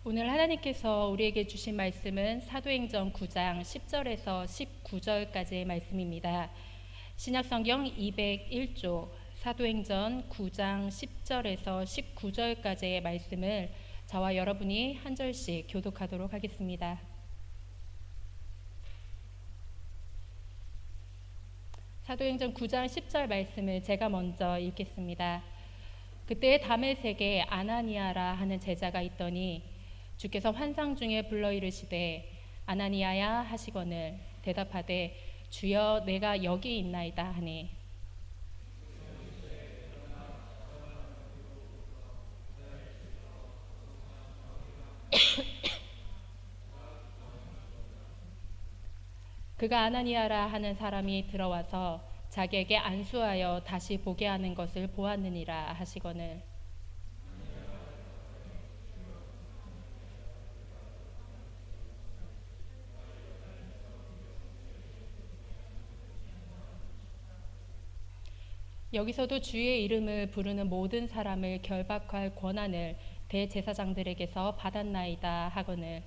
오늘 하나님께서 우리에게 주신 말씀은 사도행전 9장 10절에서 19절까지의 말씀입니다. 신약성경 201쪽 사도행전 9장 10절에서 19절까지의 말씀을 저와 여러분이 한 절씩 교독하도록 하겠습니다. 사도행전 9장 10절 말씀을 제가 먼저 읽겠습니다. 그때 다메섹에 아나니아라 하는 제자가 있더니 주께서 환상 중에 불러 이르시되 아나니아야 하시거늘 대답하되 주여 내가 여기 있나이다 하니 그가 아나니아라 하는 사람이 들어와서 자기에게 안수하여 다시 보게 하는 것을 보았느니라 하시거늘 여기서도 주의 이름을 부르는 모든 사람을 결박할 권한을 대제사장들에게서 받았나이다 하거늘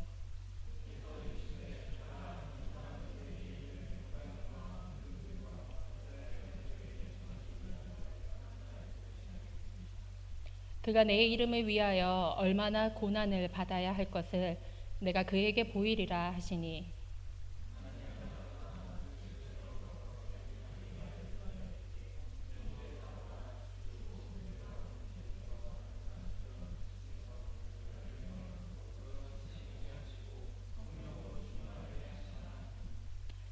그가 내 이름을 위하여 얼마나 고난을 받아야 할 것을 내가 그에게 보이리라 하시니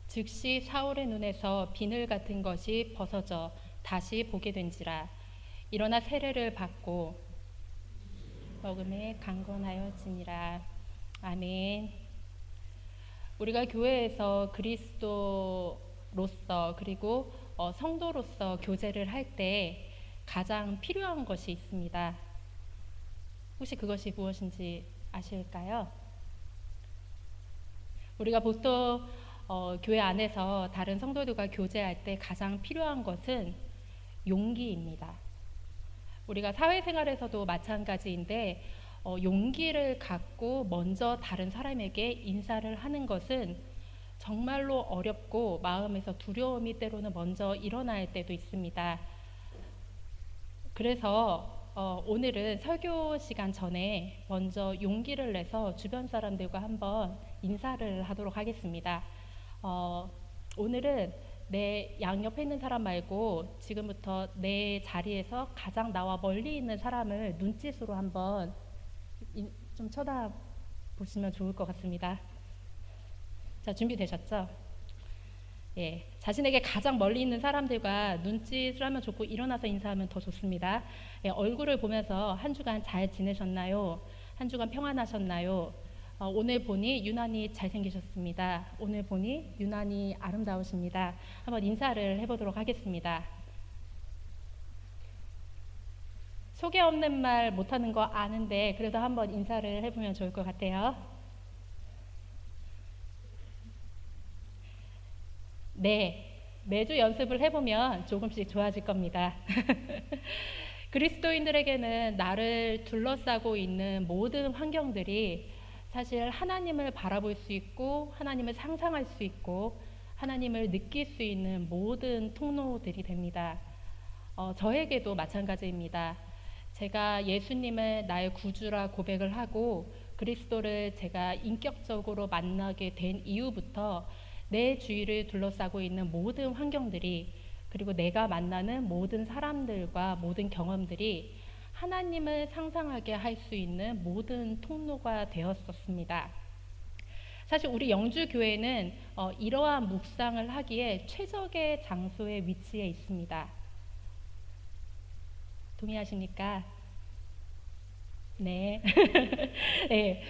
즉시 사울의 눈에서 비늘 같은 것이 벗어져 다시 보게 된지라 일어나 세례를 받고 먹음에 강건하여지니라. 아멘. 우리가 교회에서 그리스도로서 그리고 성도로서 교제를 할 때 가장 필요한 것이 있습니다. 혹시 그것이 무엇인지 아실까요? 우리가 보통 교회 안에서 다른 성도들과 교제할 때 가장 필요한 것은 용기입니다. 우리가 사회생활에서도 마찬가지인데 용기를 갖고 먼저 다른 사람에게 인사를 하는 것은 정말로 어렵고 마음에서 두려움이 때로는 먼저 일어날 때도 있습니다. 그래서 오늘은 설교 시간 전에 먼저 용기를 내서 주변 사람들과 한번 인사를 하도록 하겠습니다. 오늘은 내 양옆에 있는 사람 말고 지금부터 내 자리에서 가장 나와 멀리 있는 사람을 눈짓으로 한번 좀 쳐다보시면 좋을 것 같습니다. 자, 준비되셨죠? 예, 자신에게 가장 멀리 있는 사람들과 눈짓을 하면 좋고 일어나서 인사하면 더 좋습니다. 예, 얼굴을 보면서 한 주간 잘 지내셨나요? 한 주간 평안하셨나요? 오늘 보니 유난히 잘생기셨습니다. 오늘 보니 유난히 아름다우십니다. 한번 인사를 해보도록 하겠습니다. 소개 없는 말 못하는 거 아는데 그래도 한번 인사를 해보면 좋을 것 같아요. 네, 매주 연습을 해보면 조금씩 좋아질 겁니다. 그리스도인들에게는 나를 둘러싸고 있는 모든 환경들이 사실 하나님을 바라볼 수 있고 하나님을 상상할 수 있고 하나님을 느낄 수 있는 모든 통로들이 됩니다. 저에게도 마찬가지입니다. 제가 예수님을 나의 구주라 고백을 하고 그리스도를 제가 인격적으로 만나게 된 이후부터 내 주위를 둘러싸고 있는 모든 환경들이 그리고 내가 만나는 모든 사람들과 모든 경험들이 하나님을 상상하게 할 수 있는 모든 통로가 되었었습니다. 사실 우리 영주교회는 이러한 묵상을 하기에 최적의 장소에 위치해 있습니다. 동의하십니까? 네. 네.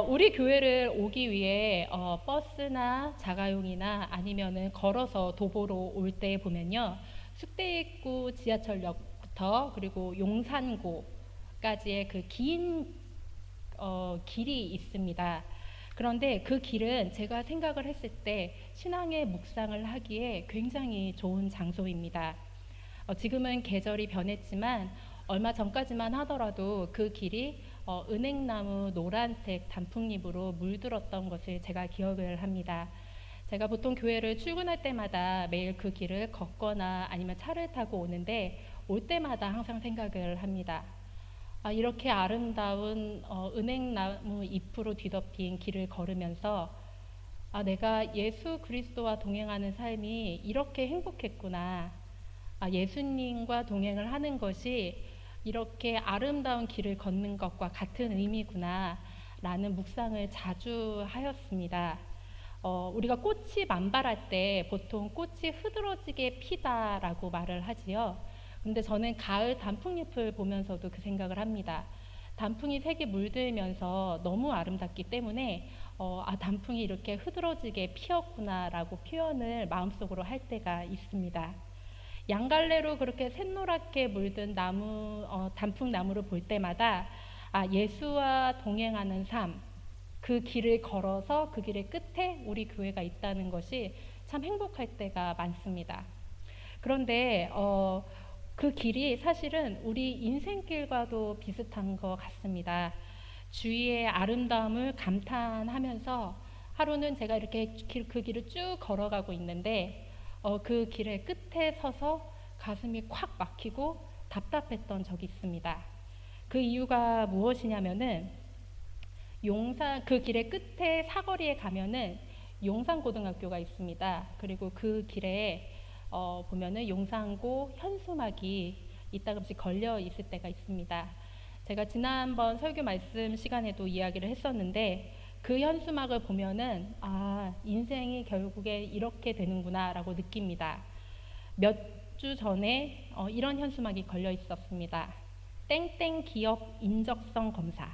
우리 교회를 오기 위해 버스나 자가용이나 아니면은 걸어서 도보로 올 때 보면요. 숭대입구 지하철역부터 그리고 용산고까지의 그 긴 길이 있습니다. 그런데 그 길은 제가 생각을 했을 때 신앙의 묵상을 하기에 굉장히 좋은 장소입니다. 지금은 계절이 변했지만 얼마 전까지만 하더라도 그 길이 은행나무 노란색 단풍잎으로 물들었던 것을 제가 기억을 합니다. 제가 보통 교회를 출근할 때마다 매일 그 길을 걷거나 아니면 차를 타고 오는데 올 때마다 항상 생각을 합니다. 이렇게 아름다운 은행나무 잎으로 뒤덮인 길을 걸으면서 내가 예수 그리스도와 동행하는 삶이 이렇게 행복했구나. 예수님과 동행을 하는 것이 이렇게 아름다운 길을 걷는 것과 같은 의미구나 라는 묵상을 자주 하였습니다. 우리가 꽃이 만발할 때 보통 꽃이 흐드러지게 피다라고 말을 하지요. 근데 저는 가을 단풍잎을 보면서도 그 생각을 합니다. 단풍이 색이 물들면서 너무 아름답기 때문에 단풍이 이렇게 흐드러지게 피었구나라고 표현을 마음속으로 할 때가 있습니다. 양갈래로 그렇게 샛노랗게 물든 단풍나무를 볼 때마다 예수와 동행하는 삶, 그 길을 걸어서 그 길의 끝에 우리 교회가 있다는 것이 참 행복할 때가 많습니다. 그런데 그 길이 사실은 우리 인생길과도 비슷한 것 같습니다. 주위의 아름다움을 감탄하면서 하루는 제가 이렇게 그 길을 쭉 걸어가고 있는데 그 길의 끝에 서서 가슴이 콱 막히고 답답했던 적이 있습니다. 그 이유가 무엇이냐면은 그 길의 끝에 사거리에 가면은 용산고등학교가 있습니다. 그리고 그 길에 보면은 용산고 현수막이 이따금씩 걸려 있을 때가 있습니다. 제가 지난번 설교 말씀 시간에도 이야기를 했었는데 그 현수막을 보면은 인생이 결국에 이렇게 되는구나 라고 느낍니다. 몇 주 전에 이런 현수막이 걸려 있었습니다. 땡땡 기업 인적성 검사,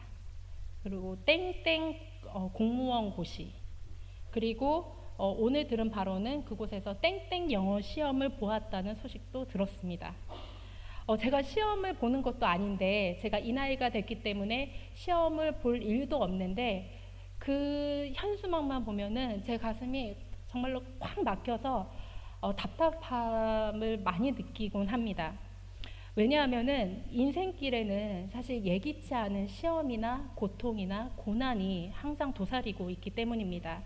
그리고 땡땡 공무원 고시, 그리고 오늘 들은 바로는 그곳에서 땡땡 영어 시험을 보았다는 소식도 들었습니다. 제가 시험을 보는 것도 아닌데 제가 이 나이가 됐기 때문에 시험을 볼 일도 없는데 그 현수막만 보면은 제 가슴이 정말로 콱 막혀서 답답함을 많이 느끼곤 합니다. 왜냐하면은 인생길에는 사실 예기치 않은 시험이나 고통이나 고난이 항상 도사리고 있기 때문입니다.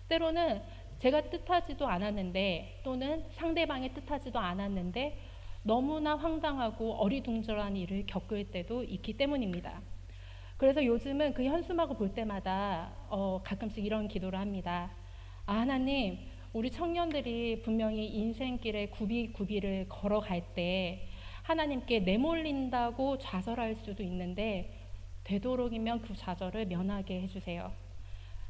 때로는 제가 뜻하지도 않았는데 또는 상대방이 뜻하지도 않았는데 너무나 황당하고 어리둥절한 일을 겪을 때도 있기 때문입니다. 그래서 요즘은 그 현수막을 볼 때마다 가끔씩 이런 기도를 합니다. 하나님, 우리 청년들이 분명히 인생길에 굽이굽이를 걸어갈 때 하나님께 내몰린다고 좌절할 수도 있는데 되도록이면 그 좌절을 면하게 해주세요.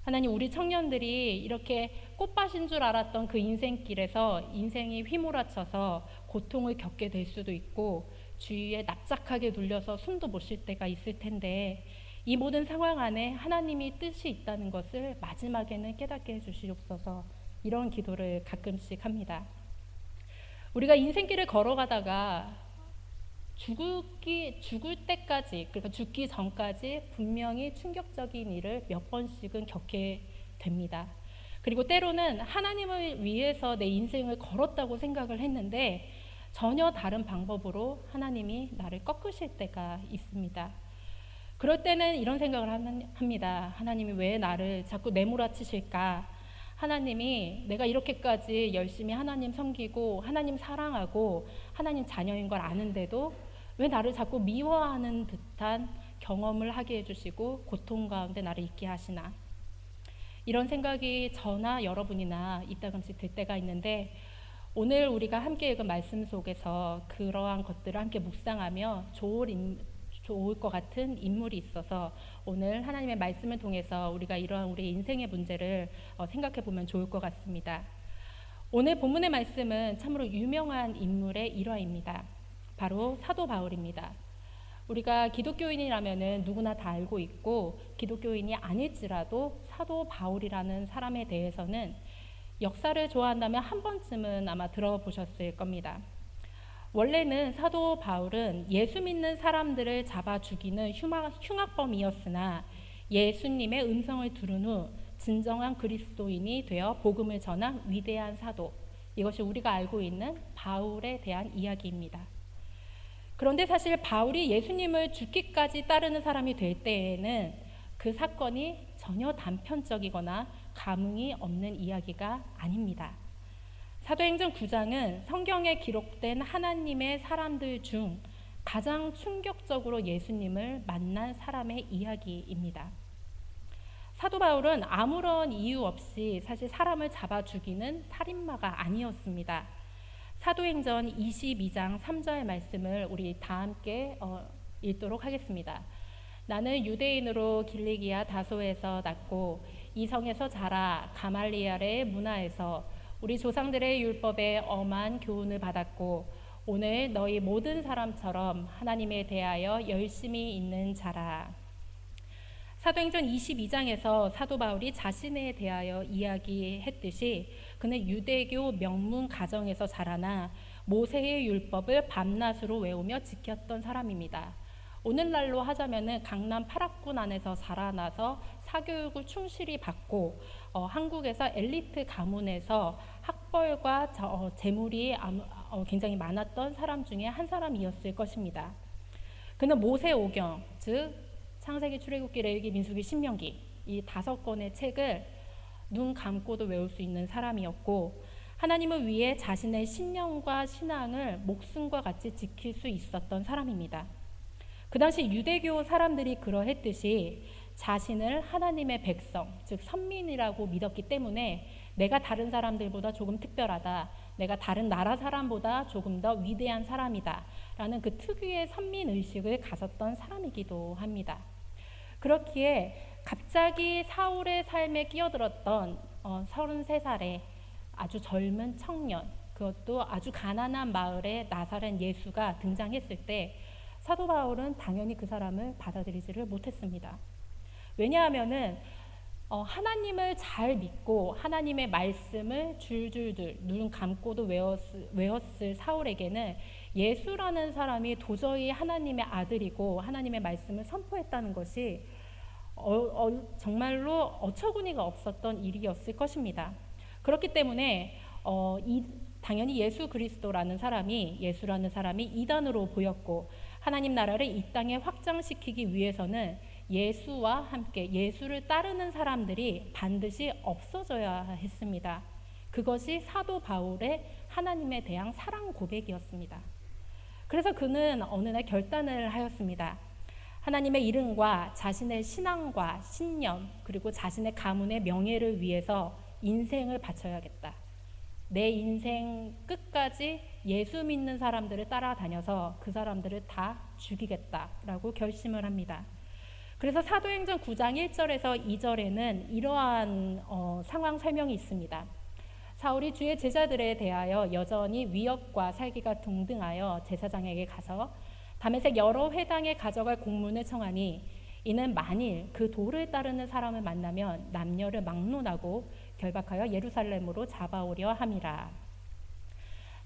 하나님, 우리 청년들이 이렇게 꽃밭인 줄 알았던 그 인생길에서 인생이 휘몰아쳐서 고통을 겪게 될 수도 있고 주위에 납작하게 눌려서 숨도 못 쉴 때가 있을 텐데 이 모든 상황 안에 하나님이 뜻이 있다는 것을 마지막에는 깨닫게 해주시옵소서. 이런 기도를 가끔씩 합니다. 우리가 인생길을 걸어가다가 죽을 때까지, 그러니까 죽기 전까지 분명히 충격적인 일을 몇 번씩은 겪게 됩니다. 그리고 때로는 하나님을 위해서 내 인생을 걸었다고 생각을 했는데 전혀 다른 방법으로 하나님이 나를 꺾으실 때가 있습니다. 그럴 때는 이런 생각을 합니다. 하나님이 왜 나를 자꾸 내몰아치실까? 하나님이 내가 이렇게까지 열심히 하나님 섬기고 하나님 사랑하고 하나님 자녀인 걸 아는데도 왜 나를 자꾸 미워하는 듯한 경험을 하게 해주시고 고통 가운데 나를 있게 하시나? 이런 생각이 저나 여러분이나 이따금씩 들 때가 있는데 오늘 우리가 함께 읽은 말씀 속에서 그러한 것들을 함께 묵상하며 좋을 것 같은 인물이 있어서 오늘 하나님의 말씀을 통해서 우리가 이러한 우리 인생의 문제를 생각해 보면 좋을 것 같습니다. 오늘 본문의 말씀은 참으로 유명한 인물의 일화입니다. 바로 사도 바울입니다. 우리가 기독교인이라면 누구나 다 알고 있고 기독교인이 아닐지라도 사도 바울이라는 사람에 대해서는 역사를 좋아한다면 한 번쯤은 아마 들어보셨을 겁니다. 원래는 사도 바울은 예수 믿는 사람들을 잡아 죽이는 흉악범이었으나 예수님의 음성을 들은 후 진정한 그리스도인이 되어 복음을 전한 위대한 사도, 이것이 우리가 알고 있는 바울에 대한 이야기입니다. 그런데 사실 바울이 예수님을 죽기까지 따르는 사람이 될 때에는 그 사건이 전혀 단편적이거나 감흥이 없는 이야기가 아닙니다. 사도행전 9장은 성경에 기록된 하나님의 사람들 중 가장 충격적으로 예수님을 만난 사람의 이야기입니다. 사도 바울은 아무런 이유 없이 사실 사람을 잡아 죽이는 살인마가 아니었습니다. 사도행전 22장 3절 말씀을 우리 다 함께 읽도록 하겠습니다. 나는 유대인으로 길리기아 다소에서 났고 이 성에서 자라 가말리엘의 문화에서 우리 조상들의 율법에 엄한 교훈을 받았고 오늘 너희 모든 사람처럼 하나님에 대하여 열심히 있는 자라. 사도행전 22장에서 사도 바울이 자신에 대하여 이야기했듯이 그는 유대교 명문 가정에서 자라나 모세의 율법을 밤낮으로 외우며 지켰던 사람입니다. 오늘날로 하자면은 강남 8학군 안에서 자라나서 사교육을 충실히 받고 한국에서 엘리트 가문에서 학벌과 재물이 굉장히 많았던 사람 중에 한 사람이었을 것입니다. 그는 모세오경, 즉 창세기, 출애굽기, 레위기, 민수기, 신명기 이 5권의 책을 눈 감고도 외울 수 있는 사람이었고 하나님을 위해 자신의 신념과 신앙을 목숨과 같이 지킬 수 있었던 사람입니다. 그 당시 유대교 사람들이 그러했듯이 자신을 하나님의 백성, 즉 선민이라고 믿었기 때문에 내가 다른 사람들보다 조금 특별하다, 내가 다른 나라 사람보다 조금 더 위대한 사람이다 라는 그 특유의 선민의식을 가졌던 사람이기도 합니다. 그렇기에 갑자기 사울의 삶에 끼어들었던 33살의 아주 젊은 청년, 그것도 아주 가난한 마을에 나사렛 예수가 등장했을 때 사도 바울은 당연히 그 사람을 받아들이지를 못했습니다. 왜냐하면은 하나님을 잘 믿고 하나님의 말씀을 줄줄줄 눈 감고도 외웠을 사울에게는 예수라는 사람이 도저히 하나님의 아들이고 하나님의 말씀을 선포했다는 것이 정말로 어처구니가 없었던 일이었을 것입니다. 그렇기 때문에 당연히 예수라는 사람이 이단으로 보였고 하나님 나라를 이 땅에 확장시키기 위해서는 예수와 함께 예수를 따르는 사람들이 반드시 없어져야 했습니다. 그것이 사도 바울의 하나님에 대한 사랑 고백이었습니다. 그래서 그는 어느 날 결단을 하였습니다. 하나님의 이름과 자신의 신앙과 신념 그리고 자신의 가문의 명예를 위해서 인생을 바쳐야겠다. 내 인생 끝까지 예수 믿는 사람들을 따라다녀서 그 사람들을 다 죽이겠다라고 결심을 합니다. 그래서 사도행전 9장 1절에서 2절에는 이러한 상황 설명이 있습니다. 사울이 주의 제자들에 대하여 여전히 위협과 살기가 동등하여 제사장에게 가서 다메섹 여러 회당에 가져갈 공문을 청하니 이는 만일 그 도를 따르는 사람을 만나면 남녀를 막론하고 결박하여 예루살렘으로 잡아오려 함이라.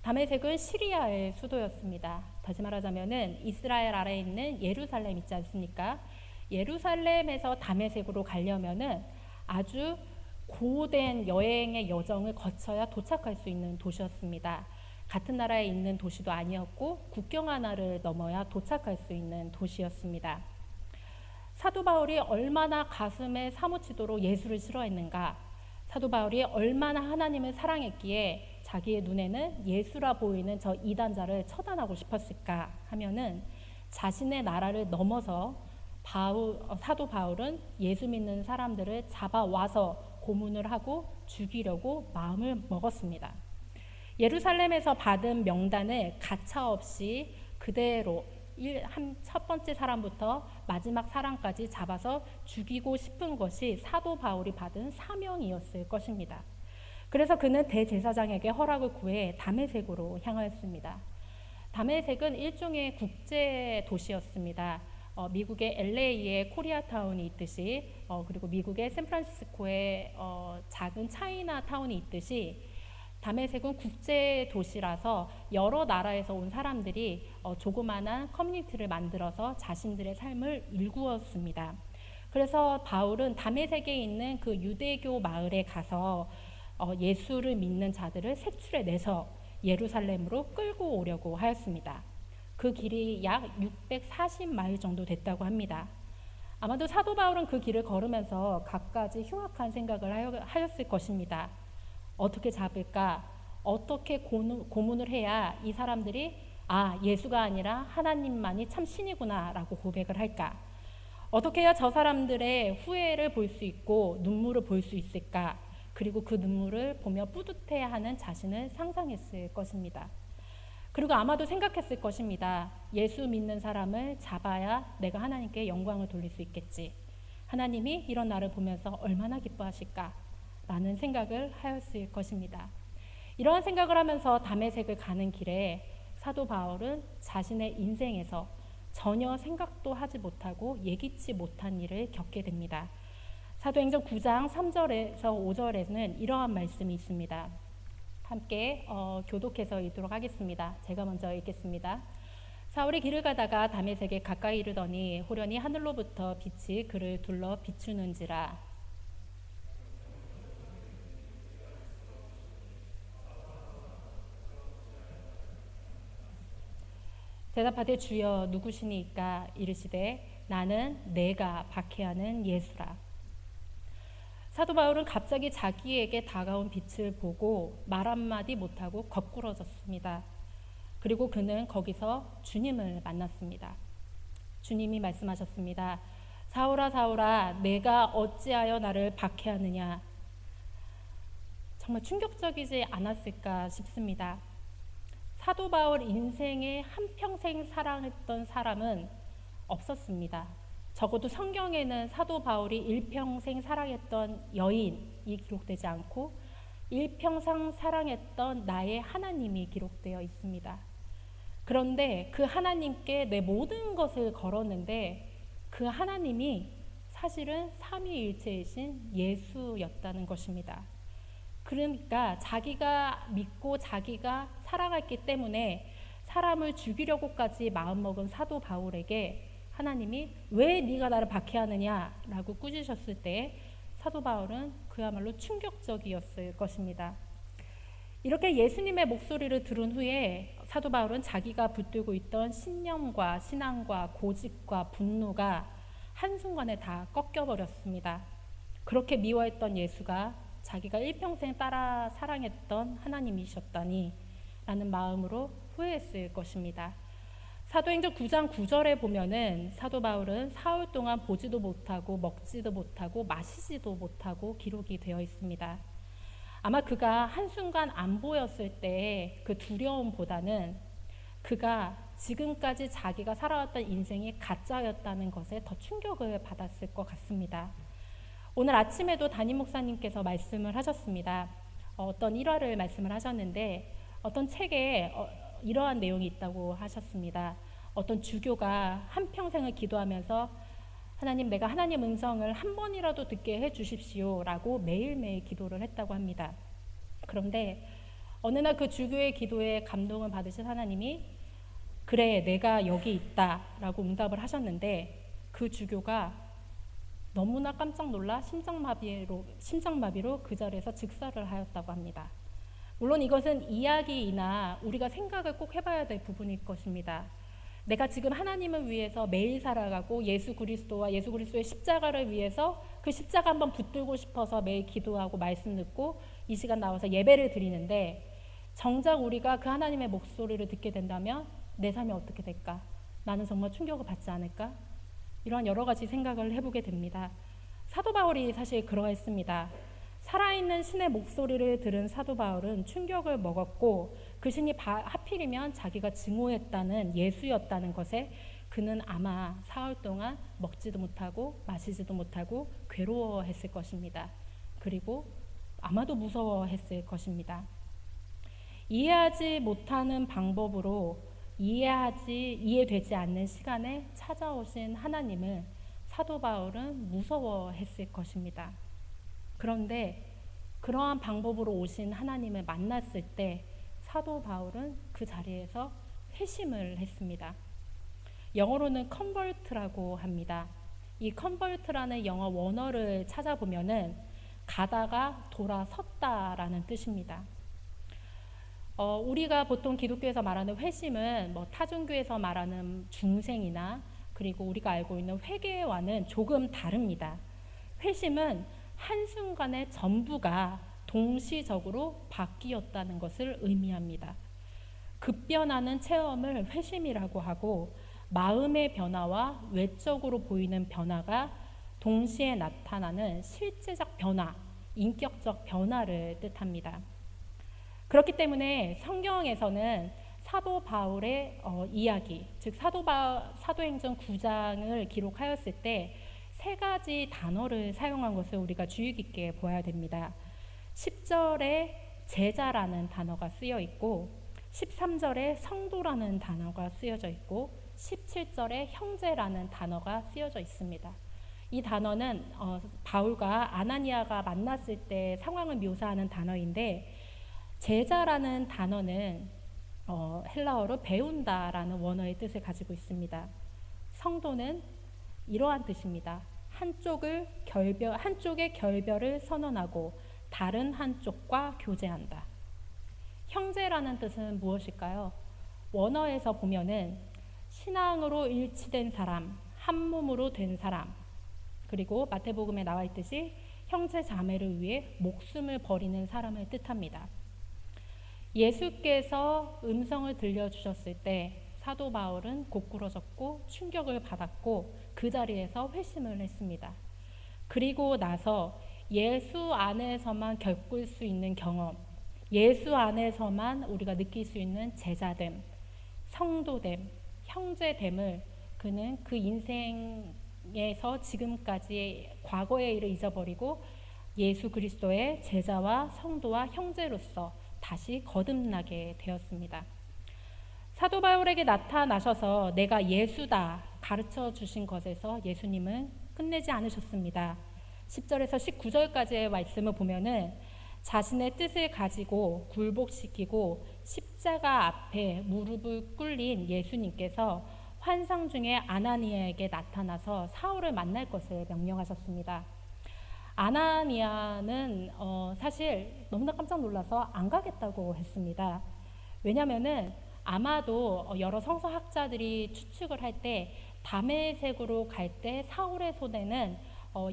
다메섹은 시리아의 수도였습니다. 다시 말하자면은 이스라엘 아래에 있는 예루살렘 있지 않습니까? 예루살렘에서 다메섹으로 가려면은 아주 고된 여행의 여정을 거쳐야 도착할 수 있는 도시였습니다. 같은 나라에 있는 도시도 아니었고 국경 하나를 넘어야 도착할 수 있는 도시였습니다. 사도 바울이 얼마나 가슴에 사무치도록 예수를 싫어했는가, 사도 바울이 얼마나 하나님을 사랑했기에 자기의 눈에는 예수라 보이는 저 이단자를 처단하고 싶었을까 하면은 자신의 나라를 넘어서 사도 바울은 예수 믿는 사람들을 잡아와서 고문을 하고 죽이려고 마음을 먹었습니다. 예루살렘에서 받은 명단을 가차없이 그대로 첫 번째 사람부터 마지막 사람까지 잡아서 죽이고 싶은 것이 사도 바울이 받은 사명이었을 것입니다. 그래서 그는 대제사장에게 허락을 구해 다메섹으로 향하였습니다. 다메섹은 일종의 국제 도시였습니다. 미국의 LA에 코리아타운이 있듯이 그리고 미국의 샌프란시스코에 작은 차이나타운이 있듯이 다메섹은 국제 도시라서 여러 나라에서 온 사람들이 조그마한 커뮤니티를 만들어서 자신들의 삶을 일구었습니다. 그래서 바울은 다메섹에 있는 그 유대교 마을에 가서 예수를 믿는 자들을 색출해내서 예루살렘으로 끌고 오려고 하였습니다. 그 길이 약 640마일 정도 됐다고 합니다. 아마도 사도 바울은 그 길을 걸으면서 갖가지 흉악한 생각을 하였을 것입니다. 어떻게 잡을까? 어떻게 고문을 해야 이 사람들이 예수가 아니라 하나님만이 참 신이구나 라고 고백을 할까? 어떻게 해야 저 사람들의 후회를 볼 수 있고 눈물을 볼 수 있을까? 그리고 그 눈물을 보며 뿌듯해하는 자신을 상상했을 것입니다. 그리고 아마도 생각했을 것입니다. 예수 믿는 사람을 잡아야 내가 하나님께 영광을 돌릴 수 있겠지. 하나님이 이런 나를 보면서 얼마나 기뻐하실까? 라는 생각을 하였을 것입니다. 이러한 생각을 하면서 다메섹을 가는 길에 사도 바울은 자신의 인생에서 전혀 생각도 하지 못하고 예기치 못한 일을 겪게 됩니다. 사도행전 9장 3절에서 5절에는 이러한 말씀이 있습니다. 함께 교독해서 읽도록 하겠습니다. 제가 먼저 읽겠습니다. 사울이 길을 가다가 다메섹에 가까이 이르더니 호련히 하늘로부터 빛이 그를 둘러 비추는지라. 대답하되 주여 누구시니까? 이르시되 나는 내가 박해하는 예수라. 사도 바울은 갑자기 자기에게 다가온 빛을 보고 말 한마디 못하고 거꾸러졌습니다. 그리고 그는 거기서 주님을 만났습니다. 주님이 말씀하셨습니다. 사울아 사울아 내가 어찌하여 나를 박해하느냐. 정말 충격적이지 않았을까 싶습니다. 사도 바울 인생에 한평생 사랑했던 사람은 없었습니다. 적어도 성경에는 사도 바울이 일평생 사랑했던 여인이 기록되지 않고 일평생 사랑했던 나의 하나님이 기록되어 있습니다. 그런데 그 하나님께 내 모든 것을 걸었는데 그 하나님이 사실은 삼위일체이신 예수였다는 것입니다. 그러니까 자기가 믿고 자기가 사랑했기 때문에 사람을 죽이려고까지 마음먹은 사도 바울에게 하나님이 왜 네가 나를 박해하느냐 라고 꾸짖으셨을 때 사도 바울은 그야말로 충격적이었을 것입니다. 이렇게 예수님의 목소리를 들은 후에 사도 바울은 자기가 붙들고 있던 신념과 신앙과 고집과 분노가 한순간에 다 꺾여버렸습니다. 그렇게 미워했던 예수가 자기가 일평생 따라 사랑했던 하나님이셨다니 라는 마음으로 후회했을 것입니다. 사도행전 9장 9절에 보면은 사도 바울은 사흘 동안 보지도 못하고 먹지도 못하고 마시지도 못하고 기록이 되어 있습니다. 아마 그가 한순간 안 보였을 때 그 두려움보다는 그가 지금까지 자기가 살아왔던 인생이 가짜였다는 것에 더 충격을 받았을 것 같습니다. 오늘 아침에도 담임 목사님께서 말씀을 하셨습니다. 어떤 일화를 말씀을 하셨는데 어떤 책에 이러한 내용이 있다고 하셨습니다. 어떤 주교가 한평생을 기도하면서 하나님 내가 하나님 음성을 한 번이라도 듣게 해주십시오 라고 매일매일 기도를 했다고 합니다. 그런데 어느 날 그 주교의 기도에 감동을 받으신 하나님이 그래 내가 여기 있다 라고 응답을 하셨는데 그 주교가 너무나 깜짝 놀라 심장마비로 그 자리에서 즉사를 하였다고 합니다. 물론 이것은 이야기이나 우리가 생각을 꼭 해봐야 될 부분일 것입니다. 내가 지금 하나님을 위해서 매일 살아가고 예수 그리스도와 예수 그리스도의 십자가를 위해서 그 십자가 한번 붙들고 싶어서 매일 기도하고 말씀 듣고 이 시간 나와서 예배를 드리는데 정작 우리가 그 하나님의 목소리를 듣게 된다면 내 삶이 어떻게 될까? 나는 정말 충격을 받지 않을까? 이러한 여러 가지 생각을 해보게 됩니다. 사도 바울이 사실 그러했습니다. 살아있는 신의 목소리를 들은 사도 바울은 충격을 먹었고 그 신이 하필이면 자기가 증오했다는 예수였다는 것에 그는 아마 사흘 동안 먹지도 못하고 마시지도 못하고 괴로워했을 것입니다. 그리고 아마도 무서워했을 것입니다. 이해하지 못하는 방법으로 이해되지 않는 시간에 찾아오신 하나님을 사도 바울은 무서워했을 것입니다. 그런데 그러한 방법으로 오신 하나님을 만났을 때 사도 바울은 그 자리에서 회심을 했습니다. 영어로는 컨버트라고 합니다. 이 컨버트라는 영어 원어를 찾아보면은 가다가 돌아섰다라는 뜻입니다. 우리가 보통 기독교에서 말하는 회심은 뭐 타종교에서 말하는 중생이나 그리고 우리가 알고 있는 회개와는 조금 다릅니다. 회심은 한순간에 전부가 동시적으로 바뀌었다는 것을 의미합니다. 급변하는 체험을 회심이라고 하고 마음의 변화와 외적으로 보이는 변화가 동시에 나타나는 실제적 변화, 인격적 변화를 뜻합니다. 그렇기 때문에 성경에서는 사도 바울의 이야기, 즉 사도행전 9장을 기록하였을 때 세 가지 단어를 사용한 것을 우리가 주의 깊게 보아야 됩니다. 10절에 제자라는 단어가 쓰여 있고 13절에 성도라는 단어가 쓰여져 있고 17절에 형제라는 단어가 쓰여져 있습니다. 이 단어는 바울과 아나니아가 만났을 때 상황을 묘사하는 단어인데 제자라는 단어는 헬라어로 배운다라는 원어의 뜻을 가지고 있습니다. 성도는 이러한 뜻입니다. 한쪽의 결별을 선언하고 다른 한쪽과 교제한다. 형제라는 뜻은 무엇일까요? 원어에서 보면은 신앙으로 일치된 사람, 한 몸으로 된 사람, 그리고 마태복음에 나와 있듯이 형제 자매를 위해 목숨을 버리는 사람을 뜻합니다. 예수께서 음성을 들려주셨을 때 사도 바울은 고꾸러졌고 충격을 받았고 그 자리에서 회심을 했습니다. 그리고 나서 예수 안에서만 겪을 수 있는 경험, 예수 안에서만 우리가 느낄 수 있는 제자됨, 성도됨, 형제됨을 그는 그 인생에서 지금까지 과거의 일을 잊어버리고 예수 그리스도의 제자와 성도와 형제로서 다시 거듭나게 되었습니다. 사도 바울에게 나타나셔서 내가 예수다 가르쳐 주신 것에서 예수님은 끝내지 않으셨습니다. 10절에서 19절까지의 말씀을 보면은 자신의 뜻을 가지고 굴복시키고 십자가 앞에 무릎을 꿇린 예수님께서 환상 중에 아나니아에게 나타나서 사울을 만날 것을 명령하셨습니다. 아나니아는 사실 너무나 깜짝 놀라서 안 가겠다고 했습니다. 왜냐하면은 아마도 여러 성서학자들이 추측을 할 때 다메섹으로 갈 때 사울의 손에는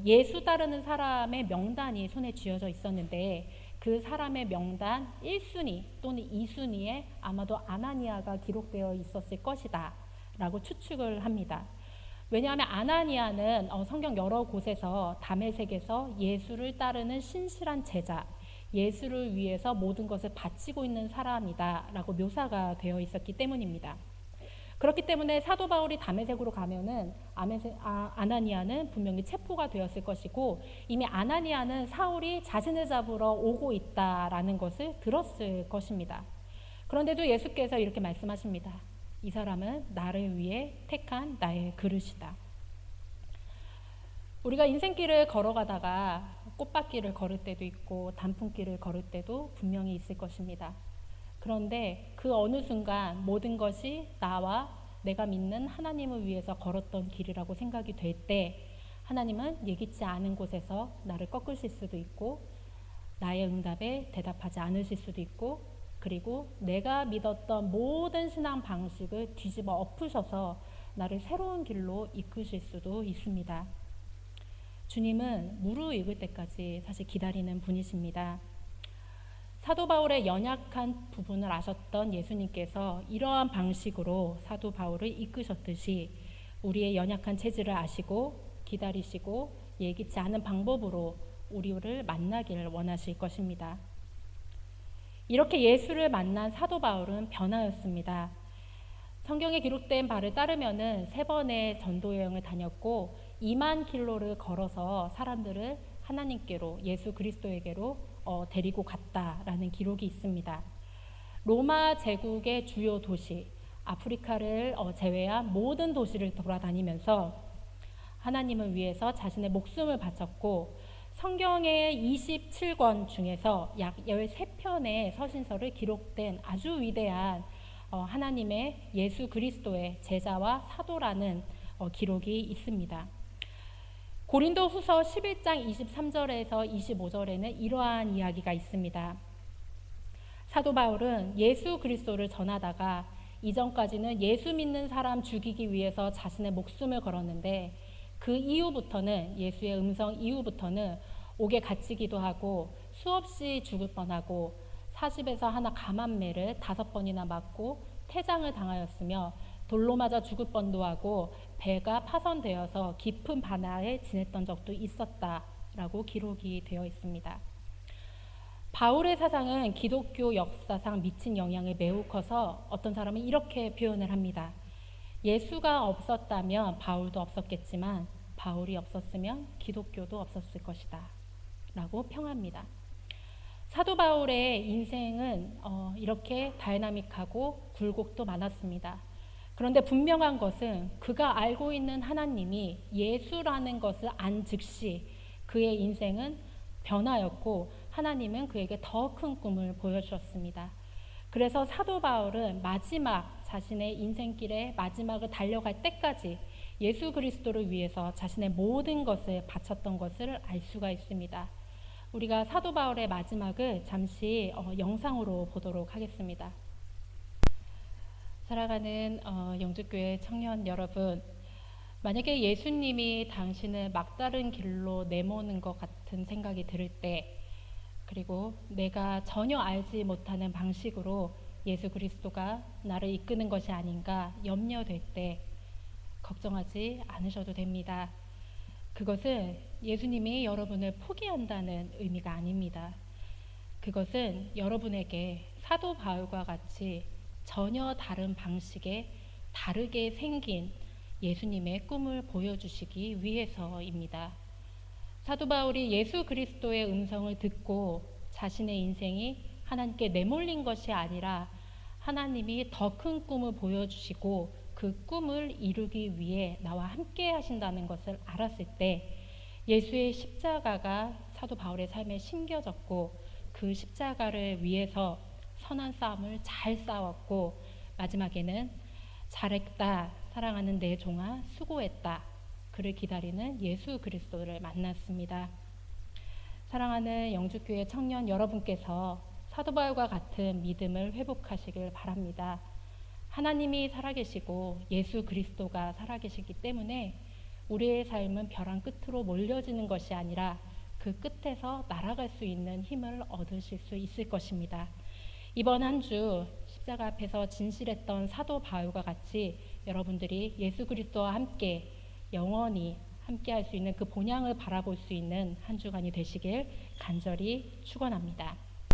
예수 따르는 사람의 명단이 손에 쥐어져 있었는데 그 사람의 명단 1순위 또는 2순위에 아마도 아나니아가 기록되어 있었을 것이다 라고 추측을 합니다. 왜냐하면 아나니아는 성경 여러 곳에서 다메섹에서 예수를 따르는 신실한 제자, 예수를 위해서 모든 것을 바치고 있는 사람이다 라고 묘사가 되어 있었기 때문입니다. 그렇기 때문에 사도 바울이 다메섹으로 가면은 아나니아는 분명히 체포가 되었을 것이고 이미 아나니아는 사울이 자신을 잡으러 오고 있다라는 것을 들었을 것입니다. 그런데도 예수께서 이렇게 말씀하십니다. 이 사람은 나를 위해 택한 나의 그릇이다. 우리가 인생길을 걸어가다가 꽃밭길을 걸을 때도 있고 단풍길을 걸을 때도 분명히 있을 것입니다. 그런데 그 어느 순간 모든 것이 나와 내가 믿는 하나님을 위해서 걸었던 길이라고 생각이 될 때 하나님은 예기치 않은 곳에서 나를 꺾으실 수도 있고 나의 응답에 대답하지 않으실 수도 있고 그리고 내가 믿었던 모든 신앙 방식을 뒤집어 엎으셔서 나를 새로운 길로 이끄실 수도 있습니다. 주님은 무르익을 때까지 사실 기다리는 분이십니다. 사도 바울의 연약한 부분을 아셨던 예수님께서 이러한 방식으로 사도 바울을 이끄셨듯이 우리의 연약한 체질을 아시고 기다리시고 예기치 않은 방법으로 우리를 만나기를 원하실 것입니다. 이렇게 예수를 만난 사도 바울은 변화였습니다. 성경에 기록된 바를 따르면은 3번의 전도 여행을 다녔고 2만 킬로를 걸어서 사람들을 하나님께로 예수 그리스도에게로 데리고 갔다라는 기록이 있습니다. 로마 제국의 주요 도시, 아프리카를 제외한 모든 도시를 돌아다니면서 하나님을 위해서 자신의 목숨을 바쳤고 성경의 27권 중에서 약 13편의 서신서를 기록된 아주 위대한 하나님의 예수 그리스도의 제자와 사도라는 기록이 있습니다. 고린도 후서 11장 23절에서 25절에는 이러한 이야기가 있습니다. 사도 바울은 예수 그리스도를 전하다가 이전까지는 예수 믿는 사람 죽이기 위해서 자신의 목숨을 걸었는데, 그 이후부터는, 예수의 음성 이후부터는 옥에 갇히기도 하고 수없이 죽을 뻔하고 40에서 하나 감한매를 5번이나 맞고 태장을 당하였으며 돌로 맞아 죽을 뻔도 하고 배가 파손되어서 깊은 바다에 지냈던 적도 있었다라고 기록이 되어 있습니다. 바울의 사상은 기독교 역사상 미친 영향이 매우 커서 어떤 사람은 이렇게 표현을 합니다. 예수가 없었다면 바울도 없었겠지만 바울이 없었으면 기독교도 없었을 것이다 라고 평합니다. 사도 바울의 인생은 이렇게 다이나믹하고 굴곡도 많았습니다. 그런데 분명한 것은 그가 알고 있는 하나님이 예수라는 것을 안 즉시 그의 인생은 변화였고 하나님은 그에게 더 큰 꿈을 보여주셨습니다. 그래서 사도 바울은 마지막 자신의 인생길의 마지막을 달려갈 때까지 예수 그리스도를 위해서 자신의 모든 것을 바쳤던 것을 알 수가 있습니다. 우리가 사도 바울의 마지막을 잠시 영상으로 보도록 하겠습니다. 사랑하는 영주교회 청년 여러분, 만약에 예수님이 당신을 막다른 길로 내모는 것 같은 생각이 들 때, 그리고 내가 전혀 알지 못하는 방식으로 예수 그리스도가 나를 이끄는 것이 아닌가 염려될 때 걱정하지 않으셔도 됩니다. 그것은 예수님이 여러분을 포기한다는 의미가 아닙니다. 그것은 여러분에게 사도 바울과 같이 전혀 다른 방식의 다르게 생긴 예수님의 꿈을 보여주시기 위해서입니다. 사도 바울이 예수 그리스도의 음성을 듣고 자신의 인생이 하나님께 내몰린 것이 아니라 하나님이 더 큰 꿈을 보여주시고 그 꿈을 이루기 위해 나와 함께 하신다는 것을 알았을 때 예수의 십자가가 사도 바울의 삶에 심겨졌고 그 십자가를 위해서 선한 싸움을 잘 싸웠고 마지막에는 잘했다, 사랑하는 내 종아 수고했다, 그를 기다리는 예수 그리스도를 만났습니다. 사랑하는 영주교회 청년 여러분께서 사도 바울과 같은 믿음을 회복하시길 바랍니다. 하나님이 살아계시고 예수 그리스도가 살아계시기 때문에 우리의 삶은 벼랑 끝으로 몰려지는 것이 아니라 그 끝에서 날아갈 수 있는 힘을 얻으실 수 있을 것입니다. 이번 한 주 십자가 앞에서 진실했던 사도 바울과 같이 여러분들이 예수 그리스도와 함께 영원히 함께 할 수 있는 그 본향을 바라볼 수 있는 한 주간이 되시길 간절히 축원합니다.